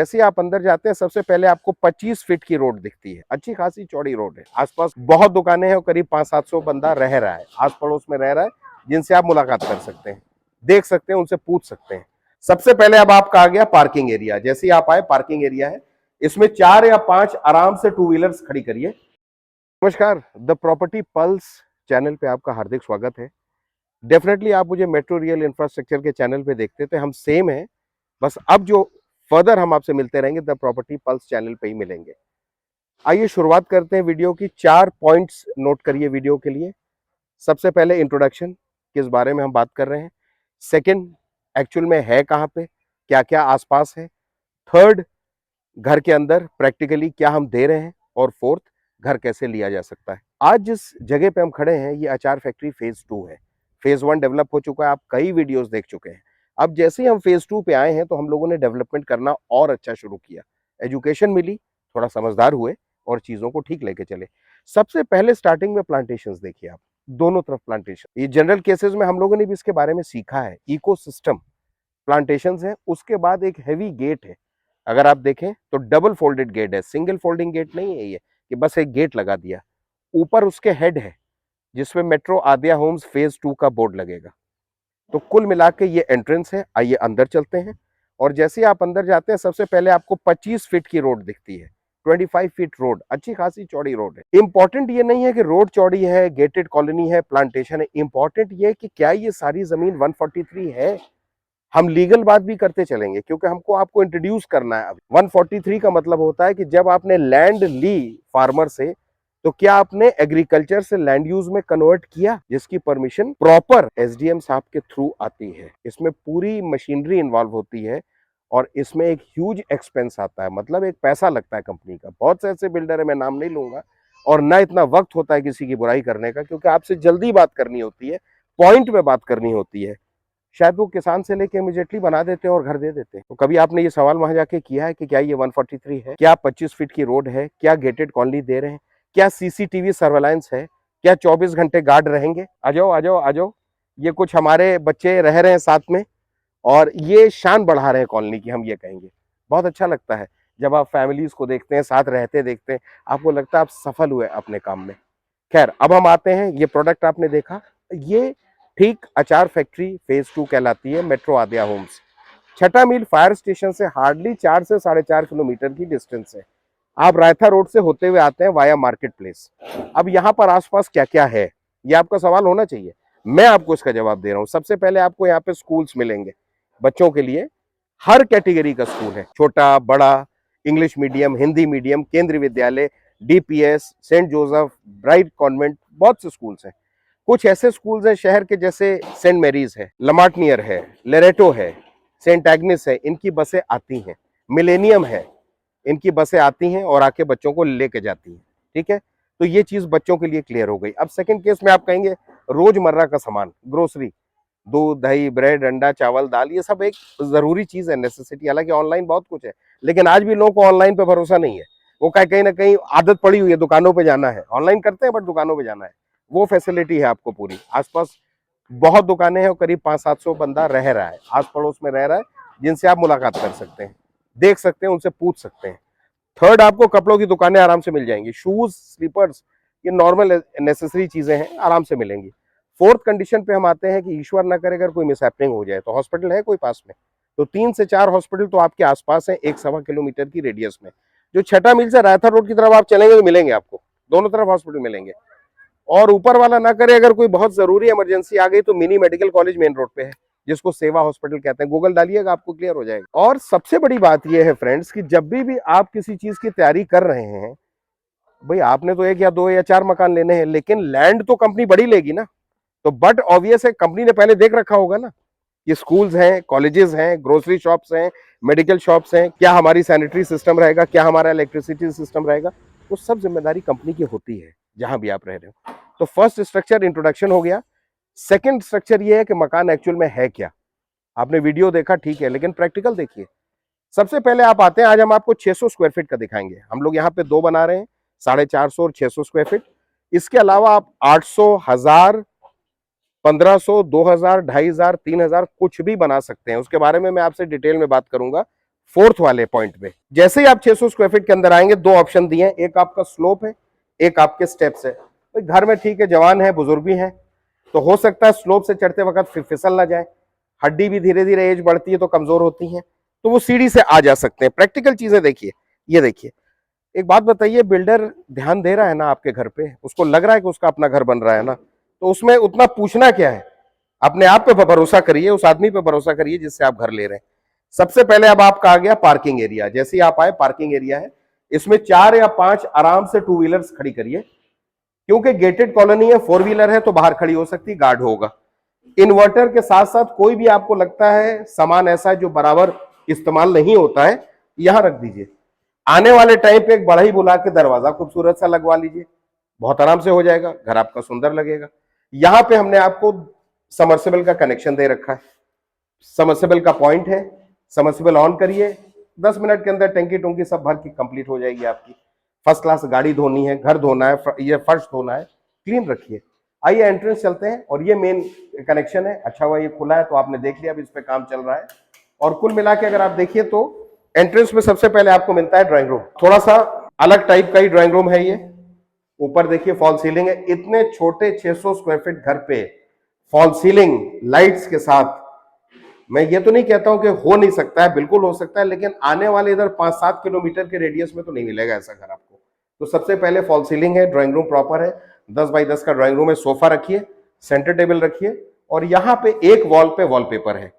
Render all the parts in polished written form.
जैसे ही आप अंदर जाते हैं सबसे पहले आपको 25 फीट की रोड दिखती है। अच्छी खासी चौड़ी रोड है। आसपास बहुत दुकानें हैं और करीब 500-700 बंदा रह रहा है, आस पड़ोस में रह रहा है, जिनसे आप मुलाकात कर सकते हैं, देख सकते हैं, उनसे पूछ सकते हैं। सबसे पहले अब आपका आ गया पार्किंग एरिया। जैसे ही आप आए, पार्किंग एरिया है, इसमें 4 या 5 आराम से टू व्हीलर्स खड़ी करिए। नमस्कार, द प्रॉपर्टी पल्स चैनल पे आपका हार्दिक स्वागत है। डेफिनेटली आप मुझे मेट्रो रियल इंफ्रास्ट्रक्चर के चैनल पे देखते थे, हम सेम है, बस अब जो फर्दर हम आपसे मिलते रहेंगे द प्रॉपर्टी पल्स चैनल पे ही मिलेंगे। आइए शुरुआत करते हैं वीडियो की। 4 पॉइंट्स नोट करिए वीडियो के लिए। सबसे पहले इंट्रोडक्शन, किस बारे में हम बात कर रहे हैं। सेकंड, एक्चुअल में है कहाँ पे, क्या क्या आसपास है। थर्ड, घर के अंदर प्रैक्टिकली क्या हम दे रहे हैं। और फोर्थ, घर कैसे लिया जा सकता है। आज जिस जगह पे हम खड़े हैं ये अचार फैक्ट्री फेज 2 है। फेज 1 डेवलप हो चुका है, आप कई वीडियोस देख चुके हैं। अब जैसे ही हम फेज 2 पे आए हैं तो हम लोगों ने डेवलपमेंट करना और अच्छा शुरू किया। एजुकेशन मिली, थोड़ा समझदार हुए और चीजों को ठीक लेके चले। सबसे पहले स्टार्टिंग में प्लांटेशंस देखिए आप, दोनों तरफ प्लांटेशन। ये जनरल केसेस में हम लोगों ने भी इसके बारे में सीखा है। इकोसिस्टम प्लांटेशंस है, उसके बाद एक हैवी गेट है। अगर आप देखें तो डबल फोल्डेड गेट है, सिंगल फोल्डिंग गेट नहीं है ये कि बस एक गेट लगा दिया। ऊपर उसके हेड है जिसमें मेट्रो आदिया होम्स फेज 2 का बोर्ड लगेगा। तो कुल मिला के ये एंट्रेंस है। आइए अंदर चलते हैं। और जैसे ही आप अंदर जाते हैं सबसे पहले आपको 25 फीट की रोड दिखती है। 25 फीट रोड, अच्छी खासी चौड़ी रोड है। इंपॉर्टेंट ये नहीं है कि रोड चौड़ी है, गेटेड कॉलोनी है, प्लांटेशन है। इंपॉर्टेंट ये है कि क्या ये सारी जमीन 143 है। हम लीगल बात भी करते चलेंगे क्योंकि हमको आपको इंट्रोड्यूस करना है। अभी 143 का मतलब होता है कि जब आपने लैंड ली फार्मर से तो क्या आपने एग्रीकल्चर से लैंड यूज में कन्वर्ट किया, जिसकी परमिशन प्रॉपर एसडीएम साहब के थ्रू आती है। इसमें पूरी मशीनरी इन्वॉल्व होती है और इसमें एक ह्यूज एक्सपेंस आता है, मतलब एक पैसा लगता है कंपनी का। बहुत से ऐसे बिल्डर है, मैं नाम नहीं लूंगा, और ना इतना वक्त होता है किसी की बुराई करने का, क्योंकि आपसे जल्दी बात करनी होती है, पॉइंट में बात करनी होती है। शायद वो किसान से लेके इमीडिएटली बना देते हैं और घर दे देते हैं। तो कभी आपने ये सवाल वहां जाके किया है कि क्या ये 143 है, क्या 25 फीट की रोड है, क्या गेटेड कॉलोनी दे रहे हैं, क्या सीसीटीवी सर्वेलांस है, क्या 24 घंटे गार्ड रहेंगे। आ जाओ आ जाओ आ जाओ। ये कुछ हमारे बच्चे रह रहे हैं साथ में और ये शान बढ़ा रहे हैं कॉलोनी की, हम ये कहेंगे। बहुत अच्छा लगता है जब आप फैमिलीज को देखते हैं, साथ रहते देखते हैं, आपको लगता है आप सफल हुए अपने काम में। खैर, अब हम आते हैं, ये प्रोडक्ट आपने देखा, ये ठीक अचार फैक्ट्री फेज 2 कहलाती है, मेट्रो आदिया होम्स। छठा मील फायर स्टेशन से हार्डली 4 से 4.5 किलोमीटर की डिस्टेंस है। आप रायता रोड से होते हुए आते हैं वाया मार्केट प्लेस। अब यहाँ पर आसपास क्या क्या है, ये आपका सवाल होना चाहिए, मैं आपको इसका जवाब दे रहा हूँ। सबसे पहले आपको यहाँ पे स्कूल्स मिलेंगे बच्चों के लिए। हर कैटेगरी का स्कूल है, छोटा बड़ा, English medium, Hindi medium, Kendriya Vidyalaya, DPS, saint Joseph, bright convent, बहुत से स्कूल्स हैं। कुछ ऐसे स्कूल्स हैं शहर के, जैसे सेंट मैरीज है, लमार्टनियर है, लेरेटो है, सेंट एग्निस है, इनकी बसें आती हैं। मिलेनियम है, इनकी बसें आती हैं और आके बच्चों को लेके जाती हैं। ठीक है, तो ये चीज बच्चों के लिए क्लियर हो गई। अब सेकंड केस में आप कहेंगे रोजमर्रा का सामान, ग्रोसरी, दूध दही ब्रेड अंडा चावल दाल, ये सब एक जरूरी चीज है, नेसेसिटी। हालांकि ऑनलाइन बहुत कुछ है, लेकिन आज भी लोगों को ऑनलाइन पे भरोसा नहीं है। वो कहीं ना कहीं आदत पड़ी हुई है, दुकानों पे जाना है। ऑनलाइन करते हैं बट दुकानों पे जाना है। वो फैसिलिटी है आपको पूरी। आसपास बहुत दुकानें हैं और करीब 500-700 बंदा रह रहा है, आस पड़ोस में रह रहा है, जिनसे आप मुलाकात कर सकते हैं, देख सकते हैं, उनसे पूछ सकते हैं। थर्ड, आपको कपड़ों की दुकानें आराम से मिल जाएंगी, शूज स्लीपर्स, ये नॉर्मल नेसेसरी चीजें हैं, आराम से मिलेंगी। फोर्थ कंडीशन पे हम आते हैं कि ईश्वर ना करे अगर कोई मिसहैपनिंग हो जाए तो हॉस्पिटल है कोई पास में। तो 3 से 4 हॉस्पिटल तो आपके आसपास है, 1-1.25 किलोमीटर की रेडियस में। जो छठा मील से रायता रोड की तरफ आप चलेंगे तो मिलेंगे आपको, दोनों तरफ हॉस्पिटल मिलेंगे। और ऊपर वाला ना करे अगर कोई बहुत जरूरी इमरजेंसी आ गई तो mini medical college main road पे है, जिसको सेवा हॉस्पिटल कहते हैं। गूगल डालिएगा, आपको क्लियर हो जाएगा। और सबसे बड़ी बात यह है फ्रेंड्स कि जब भी आप किसी चीज की तैयारी कर रहे हैं, भाई आपने तो 1 या 2 या 4 मकान लेने हैं, लेकिन लैंड तो कंपनी बड़ी लेगी ना। तो बट ऑब्वियस है, कंपनी ने पहले देख रखा होगा ना कि स्कूल्स हैं, कॉलेजेस हैं, ग्रोसरी शॉप्स हैं, मेडिकल शॉप्स हैं, क्या हमारी सैनिटरी सिस्टम रहेगा, क्या हमारा इलेक्ट्रिसिटी सिस्टम रहेगा। वो सब जिम्मेदारी कंपनी की होती है जहां भी आप रह रहे हो। तो फर्स्ट स्ट्रक्चर इंट्रोडक्शन हो गया। सेकंड स्ट्रक्चर ये है कि मकान एक्चुअल में है क्या। आपने वीडियो देखा ठीक है, लेकिन प्रैक्टिकल देखिए। सबसे पहले आप आते हैं, आज हम आपको 600 स्क्वायर फीट का दिखाएंगे। हम लोग यहाँ पे 2 बना रहे हैं, 450 और 600 स्क्वायर फीट। इसके अलावा आप 800, 1000, 1500, 2000, 2500, 3000 कुछ भी बना सकते हैं। उसके बारे में मैं आपसे डिटेल में बात करूंगा फोर्थ वाले पॉइंट पे। जैसे ही आप 600 स्क्वायर फीट के अंदर आएंगे, दो ऑप्शन दिए हैं, एक आपका स्लोप है, एक आपके स्टेप्स है। तो घर में ठीक है, जवान है, बुजुर्ग भी है, तो हो सकता है स्लोप से चढ़ते वक्त फिसल ना जाए, हड्डी भी धीरे धीरे एज बढ़ती है तो कमजोर होती है, तो वो सीढ़ी से आ जा सकते हैं। प्रैक्टिकल चीजें देखिए, ये देखिए। एक बात बताइए, बिल्डर ध्यान दे रहा है ना आपके घर पे, उसको लग रहा है कि उसका अपना घर बन रहा है ना, तो उसमें उतना पूछना क्या है। अपने आप पे भरोसा करिए, उस आदमी पे भरोसा करिए जिससे आप घर ले रहे हैं। सबसे पहले अब आपका आ गया पार्किंग एरिया। जैसे ही आप आए, पार्किंग एरिया है, इसमें 4 या 5 आराम से टू व्हीलर्स खड़ी करिए, क्योंकि गेटेड कॉलोनी है, 4 व्हीलर है तो बाहर खड़ी हो सकती, गार्ड होगा। इन्वर्टर के साथ साथ कोई भी आपको लगता है सामान ऐसा है जो बराबर इस्तेमाल नहीं होता है, यहां रख दीजिए। आने वाले टाइम पे एक बढ़ई बुला के दरवाजा खूबसूरत सा लगवा लीजिए, बहुत आराम से हो जाएगा, घर आपका सुंदर लगेगा। यहां पे हमने आपको समर्सिबल का कनेक्शन दे रखा है, समर्सिबल का पॉइंट है, समर्सिबल ऑन करिए, 10 मिनट के अंदर टंकी टोंकी सब भर की कंप्लीट हो जाएगी आपकी। फर्स्ट क्लास गाड़ी धोनी है, घर धोना है, ये फर्श धोना है, क्लीन रखिए। आइए एंट्रेंस चलते हैं, और ये मेन कनेक्शन है। अच्छा हुआ ये खुला है तो आपने देख लिया, अब इस पे काम चल रहा है। और कुल मिला के अगर आप देखिए तो एंट्रेंस में सबसे पहले आपको मिलता है ड्राइंग रूम। थोड़ा सा अलग टाइप का ही ड्राइंग रूम है ये। ऊपर देखिए फॉल सीलिंग है। इतने छोटे 600 स्क्वायर फीट घर पे फॉल सीलिंग लाइट्स के साथ, मैं ये तो नहीं कहता हूं कि हो नहीं सकता है, बिल्कुल हो सकता है, लेकिन आने वाले इधर 5-7 किलोमीटर के रेडियस में तो नहीं मिलेगा ऐसा घर आपको। तो सबसे पहले फॉल सीलिंग है, ड्राइंग रूम प्रॉपर है, 10 बाई 10 का ड्राइंग रूम है, सोफा रखिए, सेंटर टेबल रखिए, और यहाँ पे एक वॉल पे वॉलपेपर है।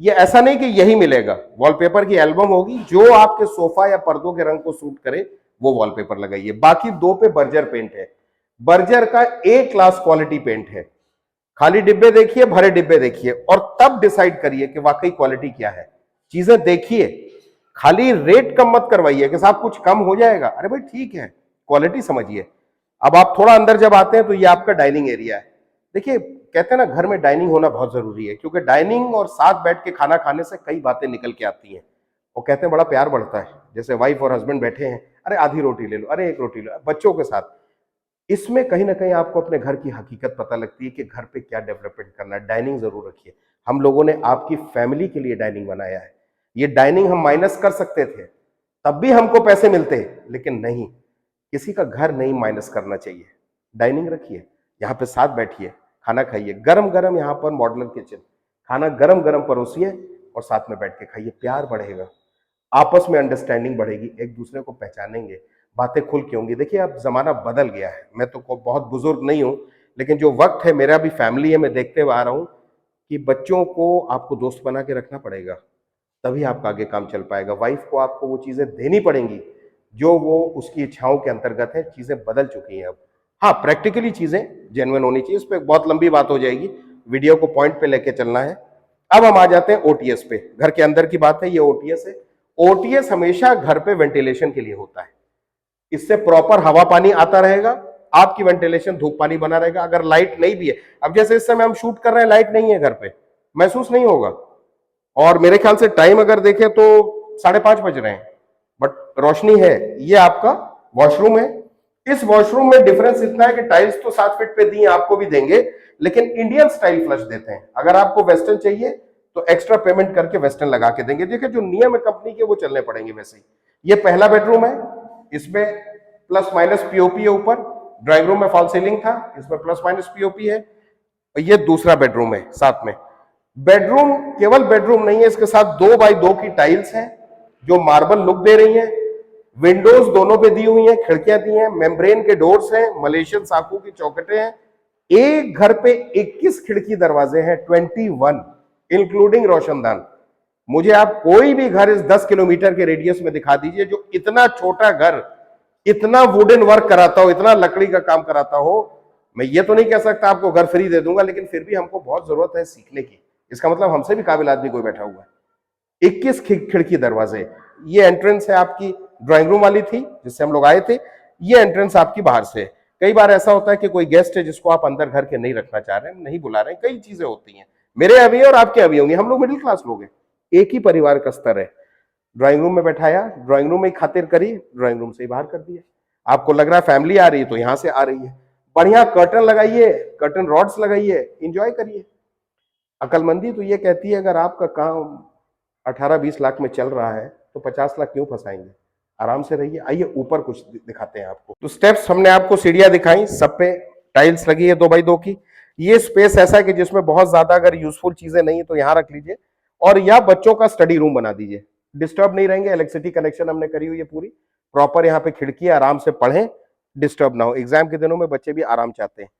ये ऐसा नहीं कि यही मिलेगा, वॉलपेपर की एल्बम होगी, जो आपके सोफा या पर्दों के रंग को सूट करे वो वॉलपेपर लगाइए। बाकी दो पे बर्जर पेंट है, बर्जर का ए क्लास क्वालिटी पेंट है। खाली डिब्बे देखिए, भरे डिब्बे देखिए, और तब डिसाइड करिए कि वाकई क्वालिटी क्या है। चीजें देखिए, खाली रेट कम मत करवाइए कि साहब कुछ कम हो जाएगा। अरे भाई ठीक है, क्वालिटी समझिए। अब आप थोड़ा अंदर जब आते हैं तो ये आपका डाइनिंग एरिया है। देखिए, कहते हैं ना घर में डाइनिंग होना बहुत जरूरी है, क्योंकि डाइनिंग और साथ बैठ के खाना खाने से कई बातें निकल के आती हैं, और कहते हैं बड़ा प्यार बढ़ता है। जैसे वाइफ और हस्बैंड बैठे हैं, अरे आधी रोटी ले लो, अरे एक रोटी लो, बच्चों के साथ, इसमें कहीं ना कहीं आपको अपने घर की हकीकत पता लगती है कि घर पे क्या डेवलपमेंट करना है। डाइनिंग जरूर रखिए। हम लोगों ने आपकी फैमिली के लिए डाइनिंग बनाया है। ये डाइनिंग हम माइनस कर सकते थे, तब भी हमको पैसे मिलते, लेकिन नहीं, किसी का घर नहीं माइनस करना चाहिए। डाइनिंग रखिए, यहाँ पे साथ बैठिए, खाना खाइए, गरम गरम यहाँ पर मॉडलर किचन, खाना गरम गरम परोसिए और साथ में बैठ के खाइए। प्यार बढ़ेगा, आपस में अंडरस्टैंडिंग बढ़ेगी, एक दूसरे को पहचानेंगे, बातें खुल के होंगी। देखिए अब जमाना बदल गया है, मैं तो बहुत बुजुर्ग नहीं हूं, लेकिन जो वक्त है, मेरा भी फैमिली है, मैं देखते हुए आ रहा हूं कि बच्चों को आपको दोस्त बना के रखना पड़ेगा, तभी आपका आगे काम चल पाएगा। वाइफ को आपको वो चीजें देनी पड़ेंगी जो वो उसकी इच्छाओं के अंतर्गत है। चीजें बदल चुकी हैं अब। हाँ, प्रैक्टिकली चीजें जेन्युइन होनी चाहिए। इस पर बहुत लंबी बात हो जाएगी, वीडियो को पॉइंट पे लेके चलना है। अब हम आ जाते हैं ओटीएस पे। घर के अंदर की बात है, ये ओटीएस है। ओटीएस हमेशा घर पे वेंटिलेशन के लिए होता है, इससे प्रॉपर हवा पानी आता रहेगा, आपकी वेंटिलेशन धूप पानी बना रहेगा। अगर लाइट नहीं भी है, अब जैसे इस समय हम शूट कर रहे हैं, लाइट नहीं है घर पे, महसूस नहीं होगा। और मेरे ख्याल से टाइम अगर देखें तो 5:30 बज रहे हैं, बट रोशनी है। ये आपका वॉशरूम है। इस वॉशरूम में डिफरेंस इतना है कि टाइल्स तो 7 फीट पे दी आपको भी देंगे, लेकिन इंडियन स्टाइल फ्लश देते हैं। अगर आपको वेस्टर्न चाहिए तो एक्स्ट्रा पेमेंट करके वेस्टर्न लगा के देंगे। देखिए जो नियम है कंपनी के वो चलने पड़ेंगे वैसे ही। ये पहला बेडरूम है, इसमें प्लस माइनस पीओपी है ऊपर। ड्राइंग रूम में फॉल सीलिंग था, इसमें प्लस माइनस पीओपी है। और ये दूसरा बेडरूम है साथ में। बेडरूम केवल बेडरूम नहीं है, इसके साथ 2 बाई 2 की टाइल्स हैं जो मार्बल लुक दे रही हैं। विंडोज दोनों पे दी हुई हैं, खिड़कियां दी हैं, मेम्ब्रेन के डोर्स हैं, मलेशियन साकू की चौखटें हैं। एक घर पे 21 खिड़की दरवाजे हैं, 21 इंक्लूडिंग रोशनदान। मुझे आप कोई भी घर इस 10 किलोमीटर के रेडियस में दिखा दीजिए जो इतना छोटा घर, इतना वुडन वर्क कराता हो, इतना लकड़ी का काम कराता हो। मैं ये तो नहीं कह सकता आपको घर फ्री दे दूंगा, लेकिन फिर भी हमको बहुत जरूरत है सीखने की। इसका मतलब हमसे भी काबिल आदमी कोई बैठा हुआ है। 21 खिड़की दरवाजे। ये एंट्रेंस है आपकी, ड्राइंग रूम वाली थी जिससे हम लोग आए थे। ये एंट्रेंस आपकी बाहर से। कई बार ऐसा होता है कि कोई गेस्ट है जिसको आप अंदर घर के नहीं रखना चाह रहे हैं, नहीं बुला रहे हैं, कई चीजें होती हैं। मेरे अभी और आपके अभी होंगी, हम लोग मिडिल क्लास लोग हैं, एक ही परिवार का स्तर है। ड्राइंग रूम में बैठाया, ड्राइंग रूम में खातिर करी, ड्राइंग रूम से ही बाहर कर दिया। आपको लग रहा है फैमिली आ रही है तो यहां से आ रही है। बढ़िया कर्टन लगाइए, कर्टन रॉड्स लगाइए, इंजॉय करिए। अकलमंदी तो ये कहती है अगर आपका काम 18-20 लाख में चल रहा है तो तो 50 लाख क्यों फंसाएंगे, आराम से रहिए। आइए ऊपर कुछ दिखाते हैं आपको। तो स्टेप्स हमने आपको सीढ़ियां दिखाई, सब पे टाइल्स लगी है 2x2 की। ये स्पेस ऐसा है कि जिसमें बहुत ज्यादा अगर यूजफुल चीजें नहीं है तो यहां रख लीजिए, और या बच्चों का स्टडी रूम बना दीजिए, डिस्टर्ब नहीं रहेंगे। इलेक्ट्रिसिटी कनेक्शन हमने करी हुई है पूरी प्रॉपर, यहाँ पे खिड़की, आराम से पढ़ें, डिस्टर्ब ना हो। एग्जाम के दिनों में बच्चे भी आराम चाहते हैं।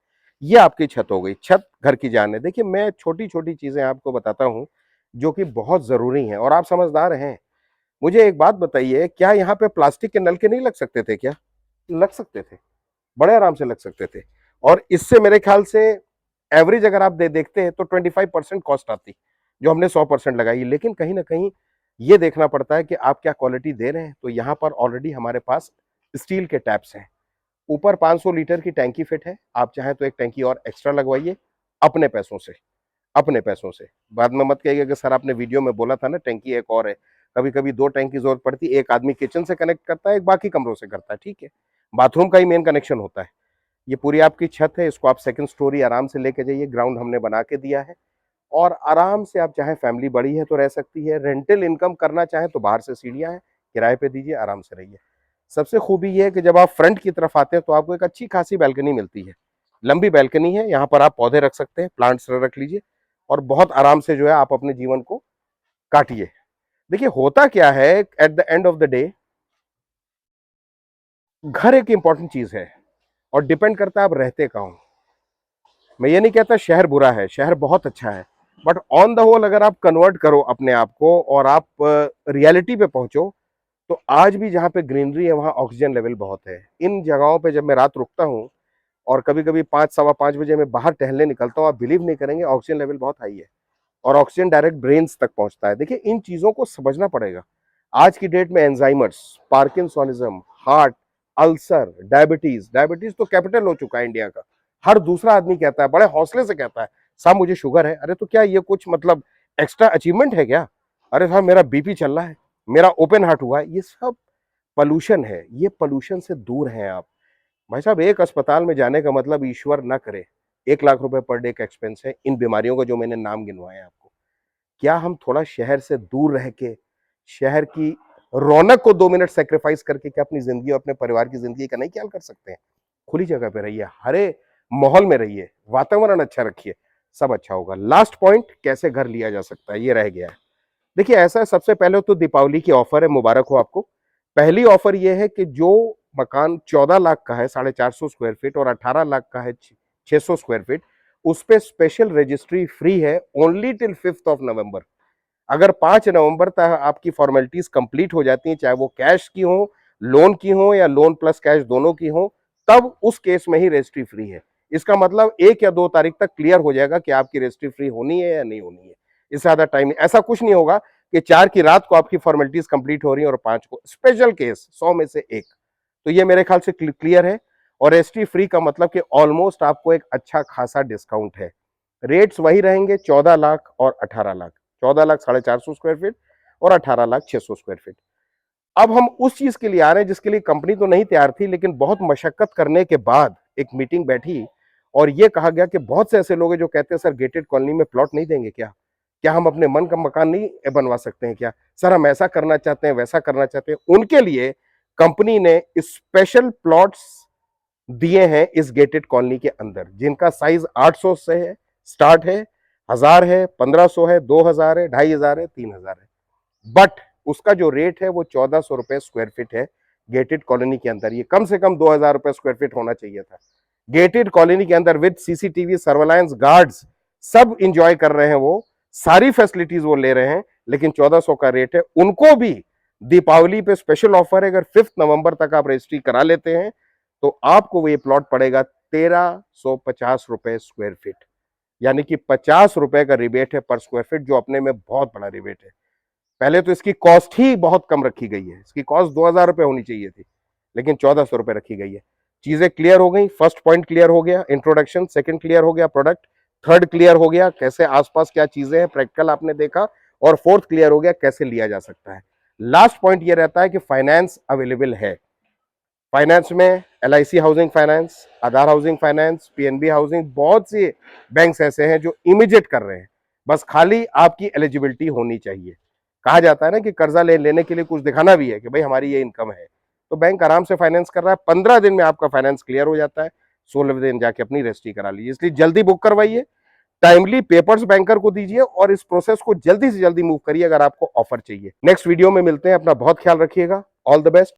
ये आपकी छत हो गई, छत घर की जान है। देखिए मैं छोटी छोटी चीजें आपको बताता हूं जो कि बहुत जरूरी हैं, और आप समझदार हैं। मुझे एक बात बताइए, क्या यहाँ पे प्लास्टिक के नल के नहीं लग सकते थे क्या? लग सकते थे, बड़े आराम से लग सकते थे। और इससे मेरे ख्याल से एवरेज अगर आप देखते हैं तो 25% कॉस्ट आती, जो हमने 100% लगाई। लेकिन कहीं ना कहीं ये देखना पड़ता है कि आप क्या क्वालिटी दे रहे हैं। तो यहाँ पर ऑलरेडी हमारे पास स्टील के टैप्स हैं, ऊपर 500 लीटर की टैंकी फिट है। आप चाहें तो एक टैंकी और एक्स्ट्रा लगवाइए अपने पैसों से, अपने पैसों से। बाद में मत कहिएगा कि सर आपने वीडियो में बोला था ना टैंकी एक और है। कभी कभी 2 टैंक की जरूरत पड़ती है, एक आदमी किचन से कनेक्ट करता है, एक बाकी कमरों से करता है, ठीक है, बाथरूम का ही मेन कनेक्शन होता है। ये पूरी आपकी छत है, इसको आप सेकंड स्टोरी आराम से लेके जाइए, ग्राउंड हमने बना के दिया है। और आराम से आप चाहे फैमिली बड़ी है तो रह सकती है, रेंटल इनकम करना चाहे तो बाहर से सीढ़ियां हैं, किराए पे दीजिए, आराम से रहिए। सबसे खूबी ये है कि जब आप फ्रंट की तरफ आते हैं तो आपको एक अच्छी खासी बैल्कनी मिलती है, लंबी बैल्कनी है, यहाँ पर आप पौधे रख सकते हैं, प्लांट्स रख लीजिए, और बहुत आराम से जो है आप अपने जीवन को काटिए। देखिए होता क्या है, at the end of the day घर एक इंपॉर्टेंट चीज है, और डिपेंड करता है आप रहते कहाँ हो। मैं ये नहीं कहता शहर बुरा है, शहर बहुत अच्छा है, बट ऑन द होल अगर आप कन्वर्ट करो अपने आप को और आप रियलिटी पे पहुंचो, तो आज भी जहाँ पे ग्रीनरी है वहाँ ऑक्सीजन लेवल बहुत है। इन जगहों पे जब मैं रात रुकता हूँ और कभी कभी 5 सवा 5 बजे मैं बाहर टहलने निकलता हूँ, आप बिलीव नहीं करेंगे, ऑक्सीजन लेवल बहुत हाई है, और ऑक्सीजन डायरेक्ट ब्रेन्स तक पहुंचता है। देखिए इन चीजों को समझना पड़ेगा। आज की डेट में Alzheimer's, parkinsonism, heart, ulcer, diabetes, diabetes तो कैपिटल हो चुका है इंडिया का। हर दूसरा आदमी कहता है, बड़े हौसले से कहता है, साहब मुझे शुगर है। अरे तो क्या ये कुछ मतलब एक्स्ट्रा अचीवमेंट है क्या? अरे साहब मेरा बीपी चल रहा है, मेरा ओपन हार्ट हुआ है। ये सब पॉल्यूशन है, ये पॉल्यूशन से दूर हैं आप। भाई साहब एक अस्पताल में जाने का मतलब ईश्वर ना करे 1 लाख रुपए पर डे का एक्सपेंस है इन बीमारियों का जो मैंने नाम गिनवाए हैं आपको। क्या हम थोड़ा शहर से दूर रह के शहर की रौनक को 2 मिनट सेक्रीफाइस करके क्या अपनी जिंदगी और अपने परिवार की जिंदगी का नहीं ख्याल कर सकते हैं? खुली जगह पे रहिए, हरे माहौल में रहिए, वातावरण अच्छा रखिए, सब अच्छा होगा। लास्ट पॉइंट, कैसे घर लिया जा सकता है, ये रह गया है। देखिए ऐसा है, सबसे पहले तो दीपावली की ऑफर है, मुबारक हो आपको। पहली ऑफर ये है कि जो मकान 14 लाख का है 450 स्क्वायर फीट और 18 लाख का है 600 स्क्वायर फीट, उस पे स्पेशल रजिस्ट्री फ्री है ओनली टिल 5 नवंबर। अगर 5 नवंबर तक आपकी फॉर्मेलिटीज कंप्लीट हो जाती हैं, चाहे वो कैश की हो, लोन की हो, या लोन प्लस कैश दोनों की हो, तब उस केस में ही रजिस्ट्री फ्री है। इसका मतलब 1 या 2 तारीख तक क्लियर हो जाएगा कि आपकी रजिस्ट्री फ्री होनी है या नहीं होनी है। इससे ज्यादा टाइम ऐसा कुछ नहीं होगा कि 4 की रात को आपकी फॉर्मेलिटीज कंप्लीट हो रही है और 5 को, स्पेशल केस 100 में से एक। तो ये मेरे ख्याल से क्लियर है। और रजिस्ट्री फ्री का मतलब कि ऑलमोस्ट आपको एक अच्छा खासा डिस्काउंट है। रेट्स वही रहेंगे 14 लाख और 18 लाख, 14 लाख 450 स्क्वायर फीट और 18 लाख 600 स्क्वायर फीट। अब हम उस चीज के लिए आ रहे हैं जिसके लिए कंपनी तो नहीं तैयार थी, लेकिन बहुत मशक्कत करने के बाद एक मीटिंग बैठी और ये कहा गया कि बहुत से ऐसे लोग हैं जो कहते हैं सर गेटेड कॉलोनी में प्लॉट नहीं देंगे क्या, क्या हम अपने मन का मकान नहीं बनवा सकते हैं क्या, सर हम ऐसा करना चाहते हैं वैसा करना चाहते हैं। उनके लिए कंपनी ने स्पेशल प्लॉट्स दिए हैं इस गेटेड कॉलोनी के अंदर, जिनका साइज 800 से है स्टार्ट है, 1000 है, 1500 है, 2000 है, 2500 है, 3000 है। बट उसका जो रेट है वो 1400 रुपए स्क्वायर फीट है गेटेड कॉलोनी के अंदर। ये कम से कम 2000 रुपए स्क्वायर फीट होना चाहिए था। गेटेड कॉलोनी के अंदर विद सीसीटीवी, सर्वेलांस, गार्ड्स, सब इंजॉय कर रहे हैं, वो सारी फैसिलिटीज वो ले रहे हैं, लेकिन 1400 का रेट है। उनको भी दीपावली पे स्पेशल ऑफर है, अगर 5 नवंबर तक आप रजिस्ट्री करा लेते हैं तो आपको वो ये प्लॉट पड़ेगा 1350 रुपए स्क्वायर फीट, यानी कि 50 रुपए का रिबेट है पर स्क्वायर फीट, जो अपने में बहुत बड़ा रिबेट है। पहले तो इसकी कॉस्ट ही बहुत कम रखी गई है, इसकी कॉस्ट 2000 रुपए होनी चाहिए थी, लेकिन 1400 रुपए रखी गई है। चीजें क्लियर हो गई, फर्स्ट पॉइंट क्लियर हो गया इंट्रोडक्शन, सेकंड क्लियर हो गया प्रोडक्ट, थर्ड क्लियर हो गया कैसे आसपास क्या चीजें हैं प्रैक्टिकल आपने देखा, और फोर्थ क्लियर हो गया कैसे लिया जा सकता है। लास्ट पॉइंट ये रहता है कि फाइनेंस अवेलेबल है। फाइनेंस में LIC हाउसिंग फाइनेंस, आधार हाउसिंग फाइनेंस, PNB हाउसिंग, बहुत से बैंक्स ऐसे हैं जो इमीडिएट कर रहे हैं, बस खाली आपकी एलिजिबिलिटी होनी चाहिए। कहा जाता है ना कि कर्जा लेने के लिए कुछ दिखाना भी है कि भाई हमारी ये इनकम है, तो बैंक आराम से फाइनेंस कर रहा है। 15 दिन में आपका फाइनेंस क्लियर हो जाता है। 16वें दिन जाके अपनी रजिस्ट्री करा लीजिए। इसलिए जल्दी बुक करवाइए, टाइमली पेपर्स बैंकर को दीजिए और इस प्रोसेस को जल्दी से जल्दी मूव करिए अगर आपको ऑफर चाहिए। नेक्स्ट वीडियो में मिलते हैं। अपना बहुत ख्याल रखिएगा। All the best.